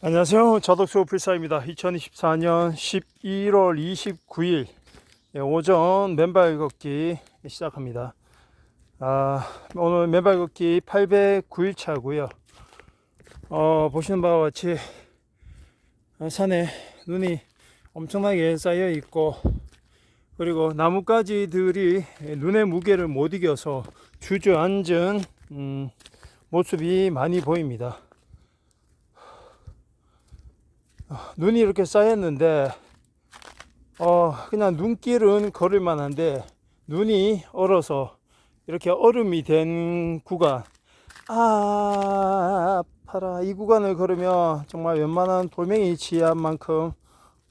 안녕하세요. 자덕수 필사입니다. 2024년 11월 29일 오전 맨발 걷기 시작합니다. 오늘 맨발 걷기 809일 차고요. 보시는 바와 같이 산에 눈이 엄청나게 쌓여 있고, 그리고 나뭇가지들이 눈의 무게를 못 이겨서 주저앉은 모습이 많이 보입니다. 눈이 이렇게 쌓였는데 그냥 눈길은 걸을 만한데, 눈이 얼어서 이렇게 얼음이 된 구간, 아파라, 이 구간을 걸으면 정말 웬만한 돌멩이 치한 만큼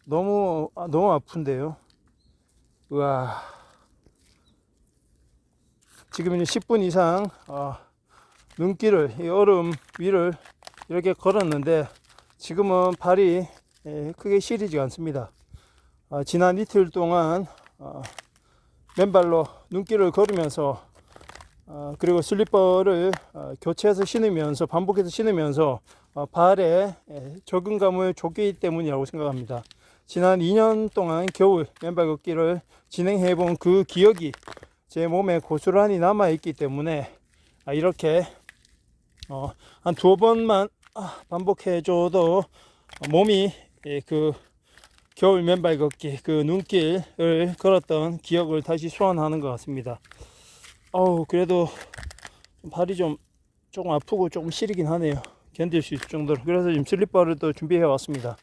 너무 아픈데요. 우와, 지금 이제 10분 이상 눈길을, 이 얼음 위를 이렇게 걸었는데 지금은 발이 크게 시리지가 않습니다. 지난 이틀 동안 맨발로 눈길을 걸으면서 그리고 슬리퍼를 교체해서 신으면서, 반복해서 신으면서 발에 적응감을 줬기 때문이라고 생각합니다. 지난 2년 동안 겨울 맨발 걷기를 진행해 본 그 기억이 제 몸에 고스란히 남아 있기 때문에 이렇게 한 두어 번만 반복해 줘도 몸이 그 겨울 맨발 걷기, 그 눈길을 걸었던 기억을 다시 소환하는 것 같습니다. 그래도 발이 조금 아프고 조금 시리긴 하네요. 견딜 수 있을 정도로. 그래서 지금 슬리퍼를 또 준비해 왔습니다.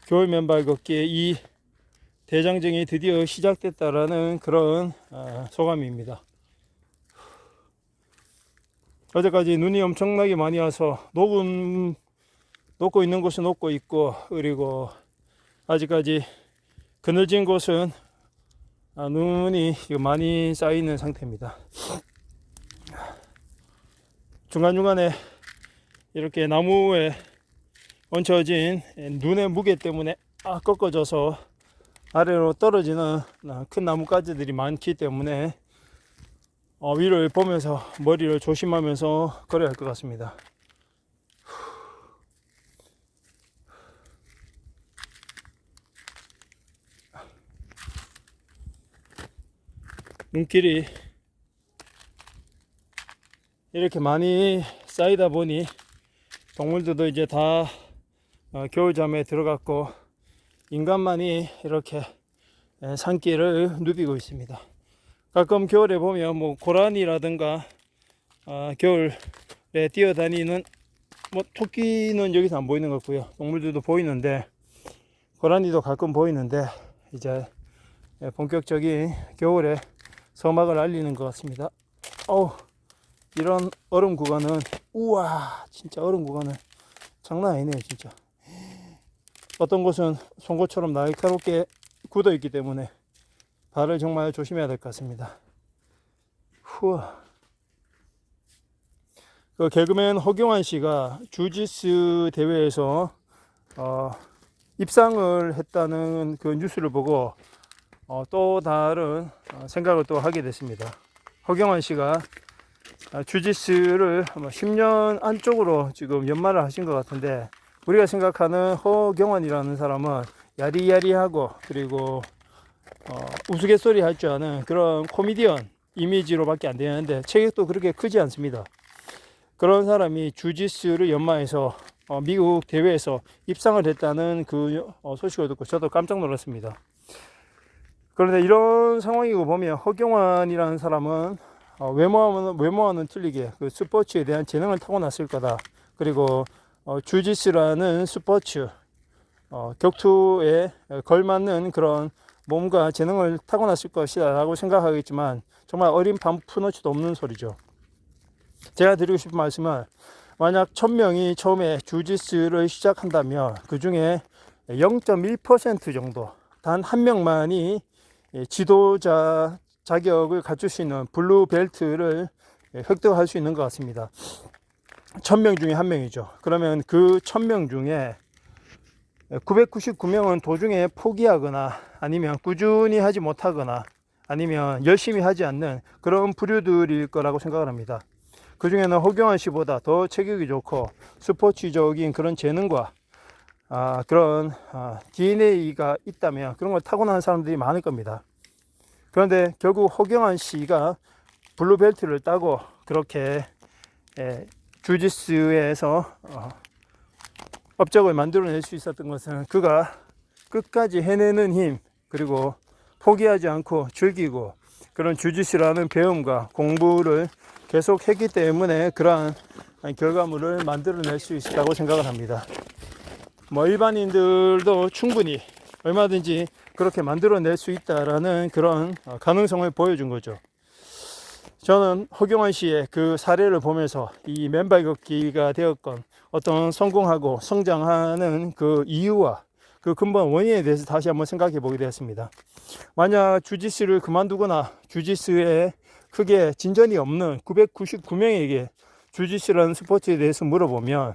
겨울 맨발 걷기의 이 대장정이 드디어 시작됐다라는 그런 소감입니다. 어제까지 눈이 엄청나게 많이 와서 녹고 있는 곳은 녹고 있고, 그리고 아직까지 그늘진 곳은 눈이 많이 쌓이는 상태입니다. 중간중간에 이렇게 나무에 얹혀진 눈의 무게 때문에 꺾어져서 아래로 떨어지는 큰 나뭇가지들이 많기 때문에 위를 보면서 머리를 조심하면서 걸어야 할 것 같습니다. 눈길이 이렇게 많이 쌓이다 보니 동물들도 이제 다 겨울잠에 들어갔고, 인간만이 이렇게 산길을 누비고 있습니다. 가끔 겨울에 보면 고라니라든가 겨울에 뛰어다니는 토끼는 여기서 안 보이는 것 같고요. 동물들도 보이는데, 고라니도 가끔 보이는데, 이제 본격적인 겨울에 서막을 알리는 것 같습니다. 이런 얼음 구간은, 우와, 진짜 얼음 구간은 장난 아니네요, 진짜. 어떤 곳은 송곳처럼 날카롭게 굳어 있기 때문에 발을 정말 조심해야 될 것 같습니다. 그 개그맨 허경환 씨가 주짓수 대회에서 입상을 했다는 그 뉴스를 보고 또 다른 생각을 또 하게 됐습니다. 허경환 씨가 주짓수를 10년 안쪽으로 지금 연말을 하신 것 같은데, 우리가 생각하는 허경환이라는 사람은 야리야리하고, 그리고 우스갯소리 할 줄 아는 그런 코미디언 이미지로밖에 안 되는데, 체격도 그렇게 크지 않습니다. 그런 사람이 주짓수를 연마해서 미국 대회에서 입상을 했다는 그 소식을 듣고 저도 깜짝 놀랐습니다. 그런데 이런 상황이고 보면 허경환이라는 사람은 외모와는 틀리게 그 스포츠에 대한 재능을 타고났을 거다. 그리고 주짓수라는 스포츠, 격투에 걸맞는 그런 몸과 재능을 타고났을 것이다 라고 생각하겠지만, 정말 어린 반푼어치도 없는 소리죠. 제가 드리고 싶은 말씀은, 만약 1000명이 처음에 주짓수를 시작한다면 그 중에 0.1% 정도, 단 한 명만이 지도자 자격을 갖출 수 있는 블루 벨트를 획득할 수 있는 것 같습니다. 1000명 중에 한 명이죠. 그러면 그 1000명 중에 999명은 도중에 포기하거나, 아니면 꾸준히 하지 못하거나, 아니면 열심히 하지 않는 그런 부류들일 거라고 생각을 합니다. 그 중에는 허경환 씨보다 더 체격이 좋고 스포츠적인 그런 재능과 그런 DNA가 있다면 그런 걸 타고난 사람들이 많을 겁니다. 그런데 결국 허경환 씨가 블루벨트를 따고 그렇게 주짓수에서 업적을 만들어낼 수 있었던 것은 그가 끝까지 해내는 힘, 그리고 포기하지 않고 즐기고 그런 주짓수라는 배움과 공부를 계속 했기 때문에 그러한 결과물을 만들어낼 수 있었다고 생각을 합니다. 뭐 일반인들도 충분히 얼마든지 그렇게 만들어낼 수 있다라는 그런 가능성을 보여준 거죠. 저는 허경환 씨의 그 사례를 보면서 이 맨발 걷기가 되었건 어떤 성공하고 성장하는 그 이유와 그 근본 원인에 대해서 다시 한번 생각해 보게 되었습니다. 만약 주짓수를 그만두거나 주짓수에 크게 진전이 없는 999명에게 주짓수라는 스포츠에 대해서 물어보면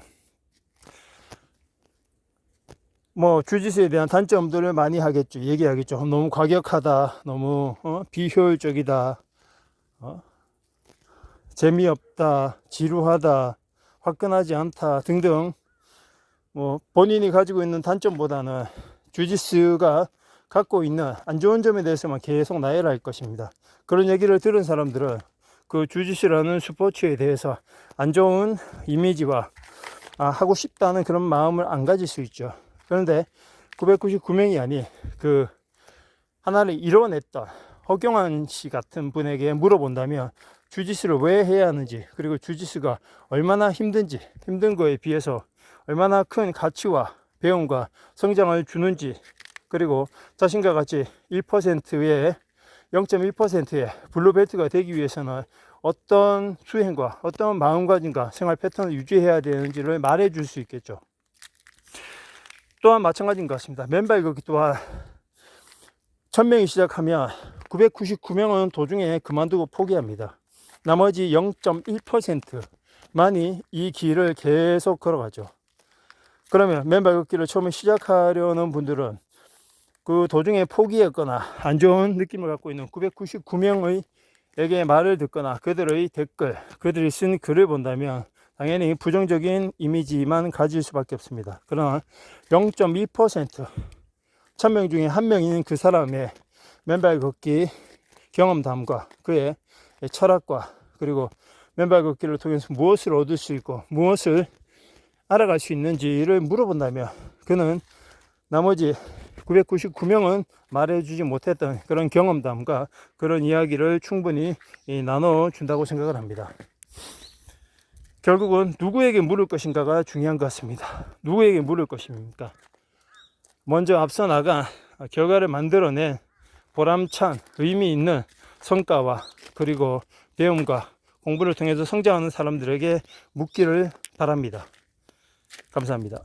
뭐 주짓수에 대한 단점들을 많이 얘기하겠죠. 너무 과격하다, 너무 비효율적이다, 재미없다, 지루하다, 화끈하지 않다 등등, 뭐 본인이 가지고 있는 단점보다는 주짓수가 갖고 있는 안 좋은 점에 대해서만 계속 나열할 것입니다. 그런 얘기를 들은 사람들은 그 주짓수라는 스포츠에 대해서 안 좋은 이미지와 하고 싶다는 그런 마음을 안 가질 수 있죠. 그런데 999명이 아닌 그 하나를 이뤄냈던 허경환 씨 같은 분에게 물어본다면 주짓수를 왜 해야 하는지, 그리고 주짓수가 얼마나 힘든지, 힘든 거에 비해서 얼마나 큰 가치와 배움과 성장을 주는지, 그리고 자신과 같이 1%의 0.1%의 블루벨트가 되기 위해서는 어떤 수행과 어떤 마음가짐과 생활 패턴을 유지해야 되는지를 말해 줄 수 있겠죠. 또한 마찬가지인 것 같습니다. 맨발 걷기 또한 1000명이 시작하면 999명은 도중에 그만두고 포기합니다. 나머지 0.1%만이 이 길을 계속 걸어가죠. 그러면 맨발 걷기를 처음에 시작하려는 분들은 그 도중에 포기했거나 안 좋은 느낌을 갖고 있는 999명에게 말을 듣거나 그들의 댓글, 그들이 쓴 글을 본다면 당연히 부정적인 이미지만 가질 수밖에 없습니다. 그러나 0.1%, 1000명 중에 1명인 그 사람의 맨발 걷기 경험담과 그의 철학과 그리고 맨발 걷기를 통해서 무엇을 얻을 수 있고 무엇을 알아갈 수 있는지를 물어본다면 그는 나머지 999명은 말해주지 못했던 그런 경험담과 그런 이야기를 충분히 나눠준다고 생각을 합니다. 결국은 누구에게 물을 것인가가 중요한 것 같습니다. 누구에게 물을 것입니까? 먼저 앞서 나간 결과를 만들어낸 보람찬 의미 있는 성과와 그리고 배움과 공부를 통해서 성장하는 사람들에게 묻기를 바랍니다. 감사합니다.